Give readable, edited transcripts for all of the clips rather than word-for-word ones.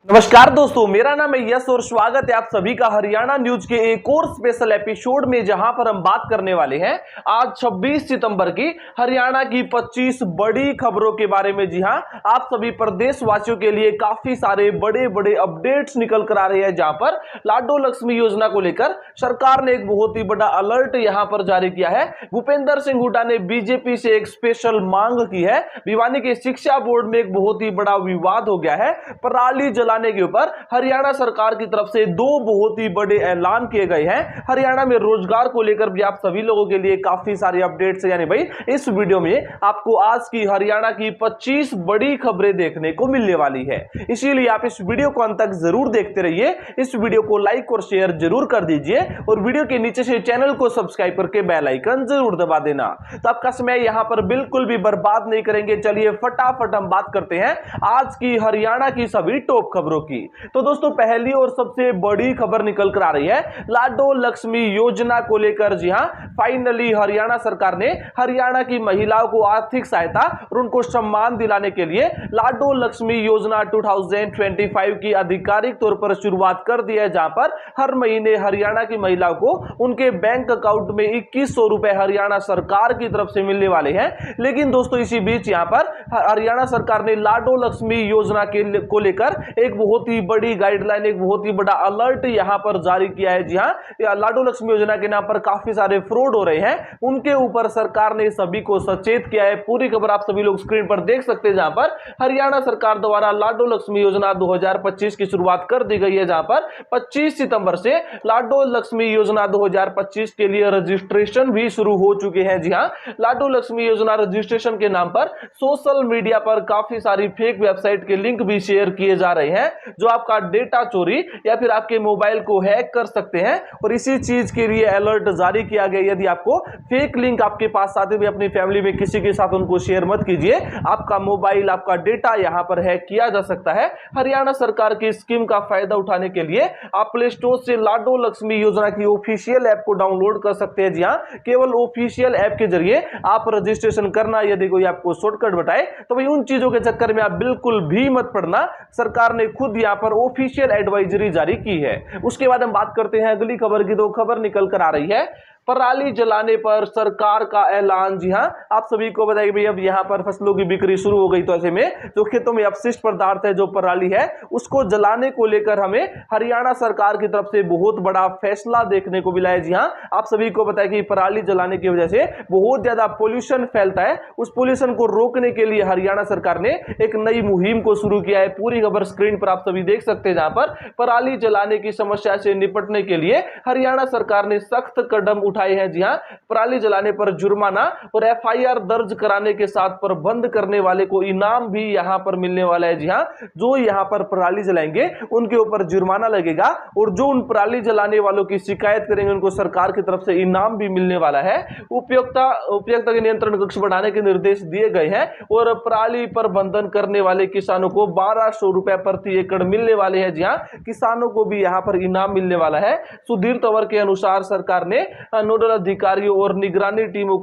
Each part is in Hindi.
नमस्कार दोस्तों, मेरा नाम है यश और स्वागत है आप सभी का हरियाणा न्यूज के एक और स्पेशल एपिसोड में, जहां पर हम बात करने वाले हैं आज 26 सितंबर की हरियाणा की 25 बड़ी खबरों के बारे में। जी हां, आप सभी प्रदेशवासियों के लिए काफी सारे बड़े बड़े अपडेट्स निकल कर आ रहे हैं, जहां पर लाडो लक्ष्मी योजना को लेकर सरकार ने एक बहुत ही बड़ा अलर्ट यहां पर जारी किया है। भूपेंद्र सिंह हुड्डा ने बीजेपी से एक स्पेशल मांग की है। भिवानी के शिक्षा बोर्ड में एक बहुत ही बड़ा विवाद हो गया है। पराली जलाने के ऊपर हरियाणा सरकार की तरफ से दो बहुत ही बड़े ऐलान किए गए हैं। हरियाणा में रोजगार को लेकर भी आप सभी लोगों के लिए काफी सारे अपडेट्स है। यानी भाई इस वीडियो में आपको आज की हरियाणा की 25 बड़ी खबरें देखने को मिलने वाली है, इसीलिए आप इस वीडियो को अंत तक जरूर देखते रहिए। इस वीडियो को लाइक और शेयर जरूर कर दीजिए और वीडियो के नीचे से चैनल को सब्सक्राइब करके बेल आइकन जरूर दबा देना। तो आपका समय यहां पर बिल्कुल भी बर्बाद नहीं करेंगे। चलिए फटाफट हम बात करते हैं आज की हरियाणा की सभी टॉप खबरों की। तो दोस्तों, पहली और सबसे बड़ी खबर निकल कर आ रही है लाडो लक्ष्मी योजना को लेकर। जी हां, फाइनली हरियाणा सरकार ने हरियाणा की महिलाओं को आर्थिक सहायता और उनको सम्मान दिलाने के लिए लाडो लक्ष्मी योजना 2025 की आधिकारिक तौर पर शुरुआत कर दी है, जहां पर हर महीने हरियाणा की महिलाओं को उनके बैंक अकाउंट में 2100 रुपए हरियाणा सरकार की तरफ से मिलने वाले हैं। लेकिन दोस्तों, इसी बीच यहां पर हरियाणा सरकार ने लाडो लक्ष्मी योजना को लेकर एक बहुत ही बड़ी गाइडलाइन, एक बहुत ही बड़ा अलर्ट यहां पर जारी किया है। जी हां, लाडो लक्ष्मी योजना के नाम पर काफी सारे फ्रॉड हो रहे हैं, उनके ऊपर सरकार ने सभी को सचेत किया है। पूरी खबर आप सभी लोग स्क्रीन पर देख सकते हैं, जहां पर हरियाणा सरकार द्वारा लाडो लक्ष्मी योजना 2025 की शुरुआत कर दी गई है, जहां पर 25 सितंबर से लाडो लक्ष्मी योजना 2025 के लिए रजिस्ट्रेशन भी शुरू हो चुके हैं। जी हां, लाडो लक्ष्मी योजना रजिस्ट्रेशन के नाम पर सोशल मीडिया पर काफी सारी फेक वेबसाइट के लिंक भी शेयर किए जा रहे हैं, जो आपका डेटा चोरी या फिर आपके मोबाइल को हैक कर सकते हैं। और इसी चीज के लिए अलर्ट जारी किया गया। यदि आपको फेक लिंक आपके पास आते हुए अपनी फैमिली में किसी के साथ उनको शेयर मत कीजिए, आपका मोबाइल, आपका डेटा यहां पर हैक किया जा सकता है। हरियाणा सरकार की स्कीम का फायदा उठाने के लिए आप प्ले स्टोर से लाडो लक्ष्मी योजना की ऑफिशियल ऐप को डाउनलोड कर सकते हैं। जी हां, केवल ऑफिशियल ऐप के जरिए आप रजिस्ट्रेशन करना। यदि कोई आपको शॉर्टकट बताए तो भाई उन चीजों के चक्कर में आप बिल्कुल भी मत पड़ना। सरकार ने खुद यहां पर ऑफिशियल एडवाइजरी जारी की है। उसके बाद हम बात करते हैं अगली खबर की। दो खबर निकल कर आ रही है पराली जलाने पर सरकार का ऐलान। जी हां, आप सभी को बताइए भाई अब यहां पर फसलों की बिक्री शुरू हो गई, तो ऐसे में जो खेतों में अपशिष्ट पदार्थ है, जो पराली है, उसको जलाने को लेकर हमें हरियाणा सरकार की तरफ से बहुत बड़ा फैसला देखने को मिला है। जी हां, आप सभी को बताया कि पराली जलाने की वजह से बहुत ज्यादा पोल्यूशन फैलता है। उस पोल्यूशन को रोकने के लिए हरियाणा सरकार ने एक नई मुहिम को शुरू किया है। पूरी खबर स्क्रीन पर आप सभी देख सकते हैं, जहां पर पराली जलाने की समस्या से निपटने के लिए हरियाणा सरकार ने सख्त कदम उठाए हैं। जी हां, पराली जलाने पर जुर्माना और एफआईआर दर्ज कराने के साथ प्रबंध करने वाले को इनाम भी यहां पर मिलने वाला है। जी हां, जो यहां पर पराली जलाएंगे उनके ऊपर जुर्माना लगेगा और जो उन पराली जलाने वालों की शिकायत करेंगे उनको सरकार की तरफ से इनाम भी मिलने वाला है। उपयोगिता के नियंत्रण कक्ष बढ़ाने के निर्देश दिए गए हैं और पराली प्रबंधन करने वाले किसानों को 1200 रुपए प्रति एकड़ मिलने वाले हैं। जी हां, किसानों को भी यहां पर इनाम मिलने वाला है। सुधीर तंवर के अनुसार सरकार ने नोडल अधिकारियों और निगरानी टीमों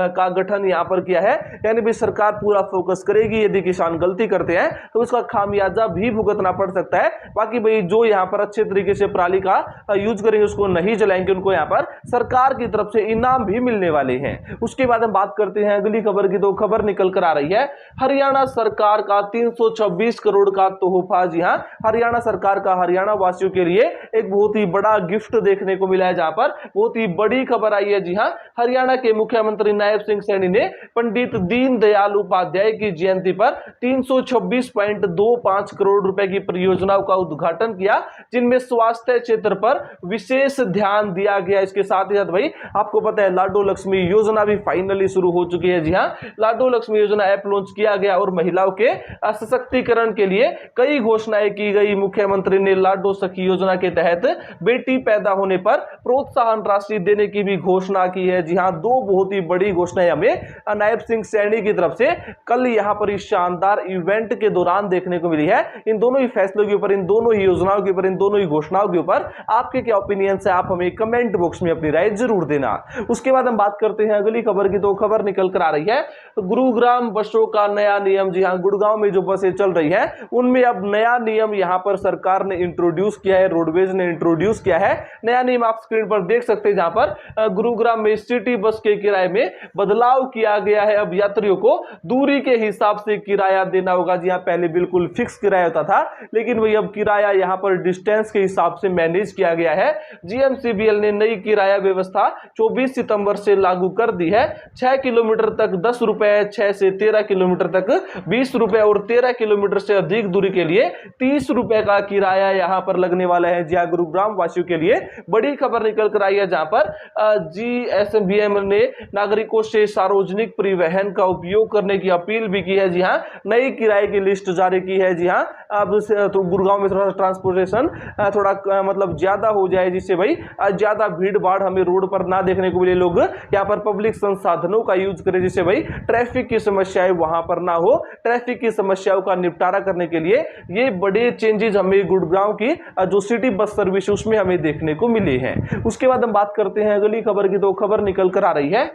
का गठन यहां पर किया है। यानी भी सरकार पूरा फोकस करेगी। यदि किसान गलती करते हैं तो उसका खामियाजा भी भुगतना पड़ सकता है। बाकी भाई जो यहां पर अच्छे तरीके से पराली का यूज करेंगे, उसको नहीं जलाएंगे, उनको यहां पर सरकार की तरफ से इनाम भी मिलने वाले हैं। उसके बाद हम बात करते हैं अगली खबर की। दो खबर निकल कर आ रही है हरियाणा सरकार का 326 करोड़ का तोहफा। जी हां, हरियाणा सरकार का हरियाणा वासियों के लिए एक बहुत ही बड़ा गिफ्ट देखने को मिला है, जहां पर बहुत ही बड़ी खबर आई है। जी हां, हरियाणा के मुख्यमंत्री नायब सिंह सैनी ने पंडित दीनदयाल उपाध्याय की जयंती पर 326.25 करोड़ रुपए की परियोजनाओं का उद्घाटन किया, जिनमें स्वास्थ्य क्षेत्र पर विशेष ध्यान दिया गया। इसके साथ ही साथ भाई आपको पता है लाडो लक्ष्मी योजना भी फाइनली शुरू हो चुकी है। जी हां, लाडो लक्ष्मी योजना ऐप लॉन्च किया गया और महिलाओं के सशक्तिकरण के लिए कई घोषणाएं की गई। मुख्यमंत्री ने लाडो सखी योजना के तहत बेटी पैदा होने पर प्रोत्साहन राशि देने की भी घोषणा की है। जी हां, दो बहुत ही बड़ी घोषणाएं हमें नायब सिंह सैनी की तरफ से कल यहां पर इस शानदार इवेंट के दौरान देखने को मिली है। इन दोनों ही फैसलों के ऊपर, इन दोनों ही योजनाओं के ऊपर, इन दोनों ही घोषणाओं के ऊपर आपके क्या ओपिनियन है, आप हमें कमेंट बॉक्स में अपनी राय जरूर देना। उसके बाद हम बात करते हैं अगली खबर की। तो खबर निकल कर आ रही है गुरुग्राम बसों का नया नियम। जी हां, गुड़गांव में जो बसें चल रही है उनमें अब नया नियम यहां पर सरकार ने इंट्रोड्यूस किया है, रोडवेज ने इंट्रोड्यूस किया है। नया नियम आप स्क्रीन पर देख सकते हैं, जहां पर गुरुग्राम में सिटी बस के किराए में बदलाव किया गया है। अब यात्रियों को दूरी के हिसाब से किराया देना होगा। जी हां, पहले बिल्कुल फिक्स किराया होता था, लेकिन वही अब किराया यहां पर डिस्टेंस के हिसाब से मैनेज किया गया है। जीएमसीबीएल ने नई किराया व्यवस्था 24 सितंबर से लागू कर दी है। 6 किलोमीटर तक 10 रुपए, 6 से 13 किलोमीटर तक 20 रुपए और 13 किलोमीटर से अधिक दूरी के लिए 30 रुपए का किराया यहां पर लगने वाला है। जहां गुरुग्राम वासियों के लिए बड़ी खबर निकल कर आई है, जहां पर जीएसबीएम ने नागरिकों से सार्वजनिक परिवहन का उपयोग करने की अपील भी की है। जी हां, नई किराए की लिस्ट जारी की है। जी हां, अब तो गुरुग्राम में थोड़ा ट्रांसपोर्टेशन थोड़ा मतलब ज्यादा हो जाए, जिससे भाई ज्यादा भीड़ भाड़ हमें रोड पर ना देखने को मिले। लोग यहाँ पर पब्लिक संसाधनों का यूज करें, जिससे भाई ट्रैफिक की समस्याएं वहां पर ना हो। ट्रैफिक की समस्याओं का निपटारा करने के लिए ये बड़े चेंजेस हमें गुड़गांव की जो सिटी बस सर्विस उसमें हमें देखने को मिले हैं। उसके बाद हम बात करते हैं अगली खबर की। तो खबर निकल कर आ रही है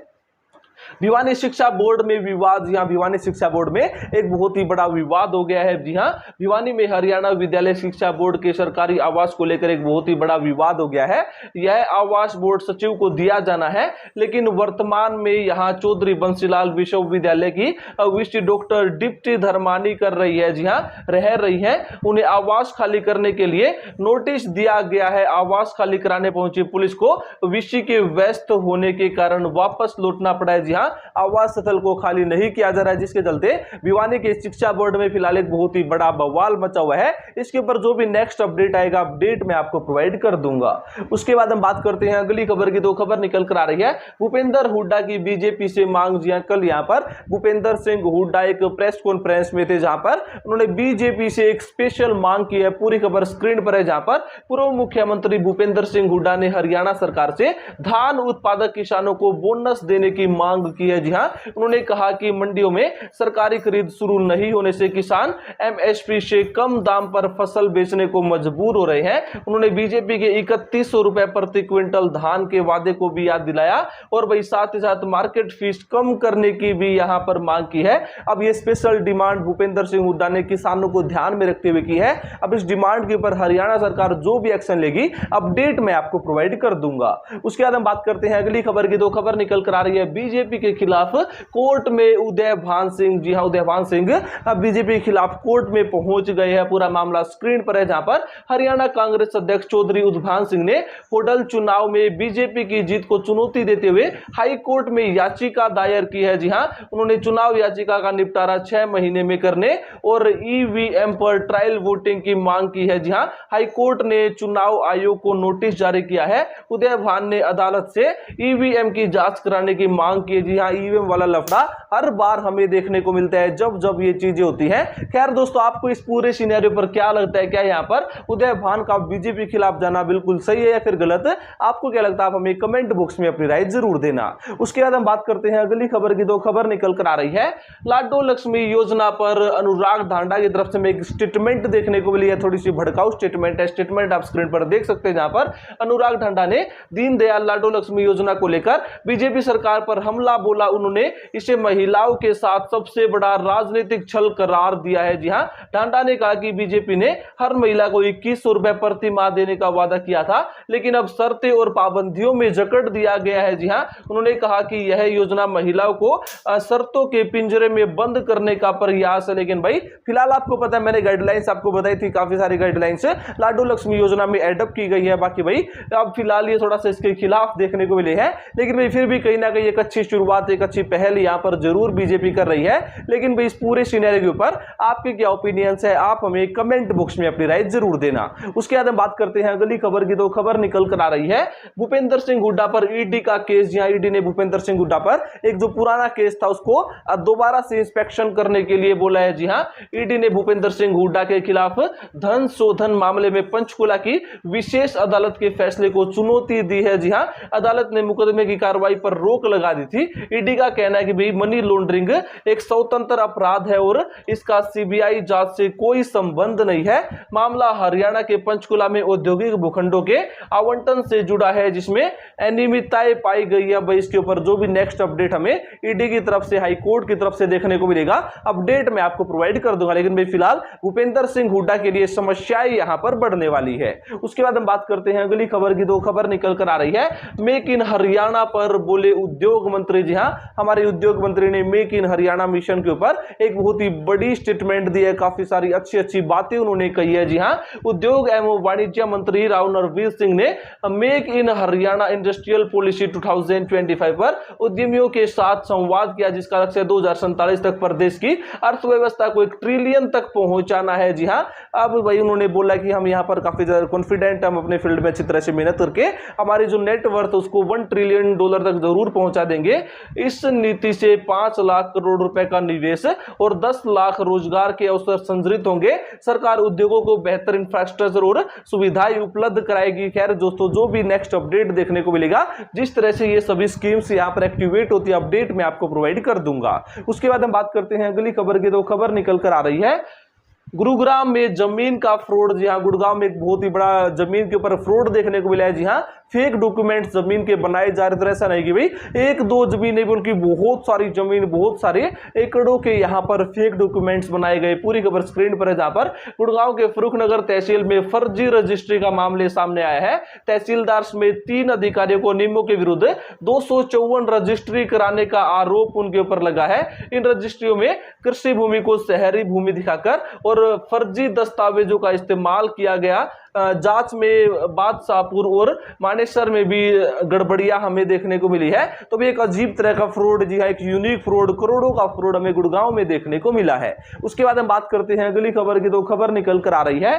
भिवानी शिक्षा बोर्ड में विवाद। यहां भिवानी शिक्षा बोर्ड में एक बहुत ही बड़ा विवाद हो गया है। जी हां, भिवानी में हरियाणा विद्यालय शिक्षा बोर्ड के सरकारी आवास को लेकर एक बहुत ही बड़ा विवाद हो गया है। यह आवास बोर्ड सचिव को दिया जाना है, लेकिन वर्तमान में यहां चौधरी बंसीलाल विश्वविद्यालय की विशि डॉक्टर डिप्टी धर्मानी कर रही है। जी हां, रह रही है। उन्हें आवास खाली करने के लिए नोटिस दिया गया है। आवास खाली कराने पहुंची पुलिस को विशि के व्यस्त होने के कारण वापस लौटना पड़ा है। जी हां, आवास स्थल को खाली नहीं किया जा रहा है, जिसके चलते भिवानी के शिक्षा बोर्ड में फिलहाल एक बहुत ही बड़ा बवाल मचा हुआ है। इसके ऊपर जो भी नेक्स्ट अपडेट आएगा, अपडेट मैं आपको प्रोवाइड कर दूंगा। उसके बाद हम बात करते हैं अगली खबर की। तो खबर निकल कर आ रही है भूपेंद्र हुड्डा की बीजेपी से मांग। जी हां, कल यहां पर भूपेंद्र सिंह हुड्डा एक प्रेस कॉन्फ्रेंस में थे, जहां पर उन्होंने बीजेपी से एक स्पेशल मांग की है। पूरी खबर स्क्रीन पर है, जहां पर पूर्व मुख्यमंत्री भूपेंद्र सिंह हुड्डा ने हरियाणा सरकार से धान उत्पादक किसानों को बोनस देने की मांग की है। जी हां, उन्होंने कहा कि मंडियों में सरकारी खरीद शुरू नहीं होने से किसान एमएसपी से कम दाम पर फसल बेचने को मजबूर हो रहे हैं। उन्होंने बीजेपी के 3100 रुपए प्रति क्विंटल धान के वादे को भी याद दिलाया और वही साथ ही साथ मार्केट फीस कम करने की भी यहां पर मांग की है। अब यह स्पेशल डिमांड भूपेंद्र सिंह हुड्डा ने किसानों को ध्यान में रखते हुए की है। अब इस डिमांड के ऊपर हरियाणा सरकार जो भी एक्शन लेगी, अपडेट मैं आपको प्रोवाइड कर दूंगा। उसके बाद हम बात करते हैं अगली खबर की। दो खबर निकल कर आ रही है बीजेपी के खिलाफ कोर्ट में उदय भान सिंह। जी हां, उदय भान सिंह अब बीजेपी के खिलाफ कोर्ट में पहुंच गए हैं। पूरा मामला स्क्रीन पर है, जहां पर हरियाणा कांग्रेस अध्यक्ष चौधरी उदय भान सिंह ने होडल चुनाव में बीजेपी की जीत को चुनौती देते हुए हाई कोर्ट में याचिका दायर की है। जी हां, उन्होंने चुनाव याचिका का निपटारा 6 महीने में करने और ईवीएम पर ट्रायल वोटिंग की मांग की है। जी हां, हाई कोर्ट ने चुनाव आयोग को नोटिस जारी किया है। उदय भान ने अदालत से ईवीएम की जांच कराने की मांग की है। जी हां, ईवीएम वाला लफड़ा हर बार हमें देखने को मिलता है जब जब ये चीजें होती हैं। खैर दोस्तों, आपको इस पूरे सिनेरियो पर क्या लगता है? क्या यहाँ पर उदय भान का बीजेपी खिलाफ जाना बिल्कुल सही है या फिर गलत? आपको क्या लगता है? आप हमें कमेंट बॉक्स में अपनी राय जरूर देना। उसके बाद हम बात करते हैं अगली खबर की। दो खबर निकल कर आ रही है लाडो लक्ष्मी योजना पर अनुराग ढांडा की तरफ से में एक स्टेटमेंट देखने को मिली है। थोड़ी सी भड़काऊ स्टेटमेंट है। स्टेटमेंट आप स्क्रीन पर देख सकते हैं, जहां पर अनुराग ढांडा ने दीनदयाल लाडो लक्ष्मी योजना को लेकर बीजेपी सरकार पर हमला बोला। उन्होंने इसे महिलाओं के साथ सबसे बड़ा राजनीतिक छल करार दिया है। जी हां, ढांडा ने कहा कि बीजेपी ने हर महिला को 2100 रुपए प्रति माह देने का वादा किया था, लेकिन अब शर्तें और पाबंदियों में जकड़ दिया गया है। जी हां, उन्होंने कहा कि यह योजना महिलाओं को शर्तों के पिंजरे में बंद करने का प्रयास है। लेकिन भाई फिलहाल आपको पता है, मैंने गाइडलाइंस आपको बताई थी, काफी सारी गाइडलाइंस लाडो लक्ष्मी योजना में एडप्ट की गई है। बाकी भाई अब फिलहाल ये थोड़ा सा इसके खिलाफ देखने को मिले हैं, लेकिन भाई फिर भी कहीं ना कहीं एक अच्छी शुरुआत, एक अच्छी पहल यहाँ पर जरूर बीजेपी कर रही है, लेकिन भाई इस पूरे सिनेरियो के ऊपर आपके क्या ओपिनियंस है, आप हमें कमेंट बॉक्स में अपनी राय जरूर देना। उसके बाद हम बात करते हैं अगली खबर की। तो खबर निकल कर आ रही है भूपेंद्र सिंह हुड्डा पर ईडी का केस। जहां ईडी ने भूपेंद्र सिंह हुड्डा पर एक जो पुराना केस था उसको दोबारा से इंस्पेक्शन करने के लिए बोला है। जी हां, ईडी ने भूपेंद्र सिंह हुड्डा के खिलाफ धन शोधन मामले में पंचकुला की विशेष अदालत के फैसले को चुनौती दी है। जी हां, अदालत ने मुकदमे की कार्रवाई पर रोक लगा दी थी। ईडी का कहना है कि भाई मनी लॉन्ड्रिंग एक स्वतंत्र अपराध है और इसका सीबीआई जांच से कोई संबंध नहीं है। मामला हरियाणा के पंचकुला में औद्योगिक भूखंडों के आवंटन से जुड़ा है, जिसमें अनियमितताएं पाई गई है। भाई इसके ऊपर जो भी नेक्स्ट अपडेट हमें ईडी की तरफ से, हाई कोर्ट की तरफ से देखने को मिलेगा, अपडेट मैं आपको प्रोवाइड कर दूंगा। लेकिन भाई फिलहाल भूपेंद्र सिंह हुड्डा के लिए समस्याएं यहां पर बढ़ने वाली है। उसके बाद हम बात करते हैं अगली खबर की। दो खबर निकल कर आ रही है मेक इन हरियाणा पर बोले उद्योग मंत्री। जी हां, हमारे उद्योग मंत्री ने मेक इन हरियाणा मिशन के ऊपर एक बहुत ही बड़ी स्टेटमेंट दी है। काफी सारी अच्छी अच्छी बातें उन्होंने कही है। जी हां, उद्योग एवं वाणिज्य मंत्री राव नरवीर सिंह ने make in Haryana industrial policy 2025 पर उद्यमियों के साथ संवाद किया, जिसका लक्ष्य 2047 तक प्रदेश की अर्थव्यवस्था को 1 ट्रिलियन तक पहुंचाना है। जी हां, अब भाई उन्होंने बोला कि हम यहां पर काफी ज्यादा कॉन्फिडेंट, हम अपने फील्ड में अच्छी तरह से मेहनत करके हमारी जो नेटवर्थ उसको $1 ट्रिलियन तक जरूर पहुंचा देंगे। इस नीति से 5 लाख करोड़ रुपए का निवेश और 10 लाख रोजगार के अवसर संजरित होंगे। सरकार उद्योगों को बेहतर इंफ्रास्ट्रक्चर और सुविधाएं उपलब्ध कराएगी। खैर दोस्तों, जो भी नेक्स्ट अपडेट देखने को मिलेगा, जिस तरह से ये सभी स्कीम्स यहां पर एक्टिवेट होती है, अपडेट मैं आपको प्रोवाइड कर दूंगा। उसके बाद हम बात करते हैं अगली खबर की। तो खबर निकल कर आ रही है गुरुग्राम में जमीन का फ्रॉड। जी हां, गुड़गांव में एक बहुत ही बड़ा जमीन के ऊपर फ्रॉड देखने को मिला है। जी हां, फेक डॉक्यूमेंट जमीन के बनाए जा रहे थे। ऐसा नहीं कि भाई एक दो जमीन नहीं, उनकी बहुत सारी जमीन, बहुत सारे एकड़ों के यहां पर फेक डॉक्यूमेंट्स बनाए गए। पूरी खबर स्क्रीन पर है, जहां पर गुड़गांव के फरुखनगर तहसील में फर्जी रजिस्ट्री का मामले सामने आया है। तहसीलदार समेत 3 अधिकारियों को नियमों के विरुद्ध 254 रजिस्ट्री कराने का आरोप उनके ऊपर लगा है। इन रजिस्ट्रियों में कृषि भूमि को शहरी भूमि दिखाकर और फर्जी दस्तावेजों का इस्तेमाल किया गया। जांच में बादशाहपुर और मानेसर में भी गड़बड़ियां हमें देखने को मिली है। तो भी एक अजीब तरह का फ्रॉड, जी हां, एक यूनिक फ्रॉड, करोड़ों का फ्रॉड हमें गुड़गांव में देखने को मिला है। उसके बाद हम बात करते हैं अगली खबर की। तो खबर निकल कर आ रही है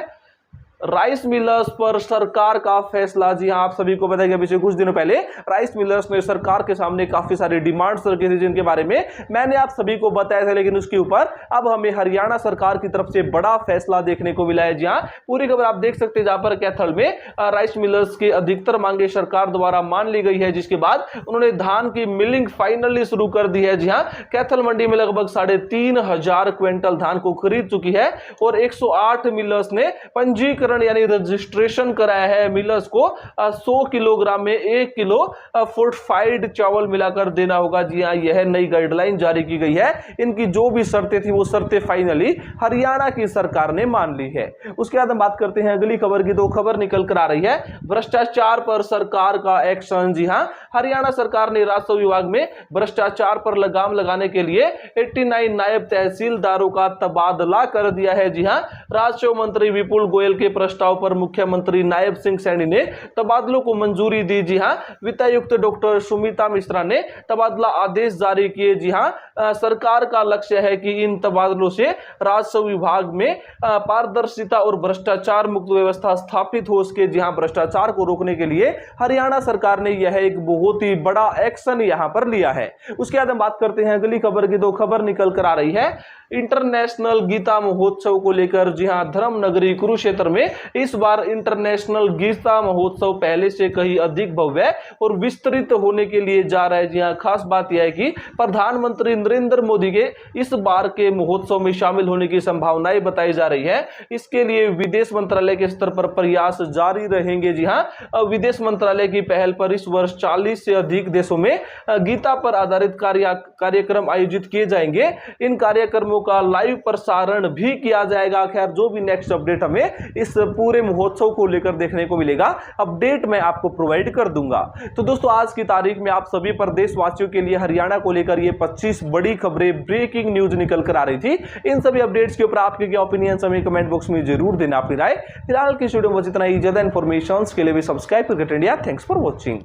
राइस मिलर्स पर सरकार का फैसला। जी हां, आप सभी को पता है कि पिछले कुछ दिनों पहले राइस मिलर्स ने सरकार के सामने काफी सारी डिमांड्स रखी थी, जिनके बारे में मैंने आप सभी को बताया था। लेकिन उसके ऊपर अब हमें हरियाणा सरकार की तरफ से बड़ा फैसला देखने को मिला है। जी हां, पूरी खबर आप देख सकते हैं, जहां पर कैथल में राइस मिलर्स की अधिकतर मांगे सरकार द्वारा मान ली गई है, जिसके बाद उन्होंने धान की मिलिंग फाइनली शुरू कर दी है। जी हां, कैथल मंडी में लगभग 3,500 क्विंटल धान को खरीद चुकी है और 108 मिलर्स ने पंजीकरण यानी रजिस्ट्रेशन कराया है। मिलर्स को 100 किलोग्राम में 1 किलो फोर्टिफाइड चावल मिलाकर देना होगा। जी हां, यह नई गाइडलाइन जारी की गई है। इनकी जो भी शर्तें थी वो शर्तें फाइनली हरियाणा की सरकार ने मान ली है। उसके बाद हम बात करते हैं अगली खबर की। तो खबर निकल कर आ रही है भ्रष्टाचार पर सरकार का एक्शन। जी हां, हरियाणा सरकार ने राजस्व विभाग में भ्रष्टाचार पर लगाम लगाने के लिए 89 नायब तहसीलदारों का तबादला कर दिया है। जी हां, राजस्व मंत्री विपुल गोयल के प्रस्ताव पर मुख्यमंत्री नायब सिंह सैनी ने तबादलों को मंजूरी दी। जी हां, वित्तायुक्त डॉक्टर सुमिता मिश्रा ने तबादला आदेश जारी किए। जी हां, सरकार का लक्ष्य है कि इन तबादलों से राजस्व विभाग में पारदर्शिता और भ्रष्टाचार मुक्त व्यवस्था स्थापित हो सके। जी हां, भ्रष्टाचार को रोकने के लिए हरियाणा सरकार ने यह एक बहुत ही बड़ा एक्शन यहां पर लिया है। उसके बाद हम बात करते हैं अगली खबर की। तो खबर निकल कर आ रही है इंटरनेशनल गीता महोत्सव को लेकर। जी हां, धर्म नगरी कुरुक्षेत्र में इस बार इंटरनेशनल गीता महोत्सव पहले से कहीं अधिक भव्य और विस्तृत होने के लिए जा रहा है। जी हां, खास बात यह है कि प्रधानमंत्री नरेंद्र मोदी के इस बार के महोत्सव में शामिल होने की संभावनाएं बताई जा रही है। इसके लिए विदेश मंत्रालय के स्तर पर प्रयास जारी रहेंगे। जी हां, विदेश मंत्रालय की पहल पर इस वर्ष 40 से अधिक देशों में गीता पर आधारित कार्यक्रम आयोजित किए जाएंगे। इन कार्यक्रमों का लाइव प्रसारण भी किया जाएगा। खैर, जो भी नेक्स्ट अपडेट हमें इस पूरे महोत्सव को लेकर देखने को मिलेगा, अपडेट मैं आपको प्रोवाइड कर दूंगा। तो दोस्तों, आज की तारीख में आप सभी प्रदेशवासियों के लिए हरियाणा को लेकर ये 25 बड़ी खबरें, ब्रेकिंग न्यूज निकल कर आ रही थी। इन सभी अपडेट्स के ऊपर आपके क्या ओपिनियन हमें कमेंट बॉक्स में जरूर देना अपनी राय। फिलहाल की वीडियो में इतना ही। ज्यादा इन्फॉर्मेशन के लिए भी सब्सक्राइब करके इंडिया। Thanks for watching.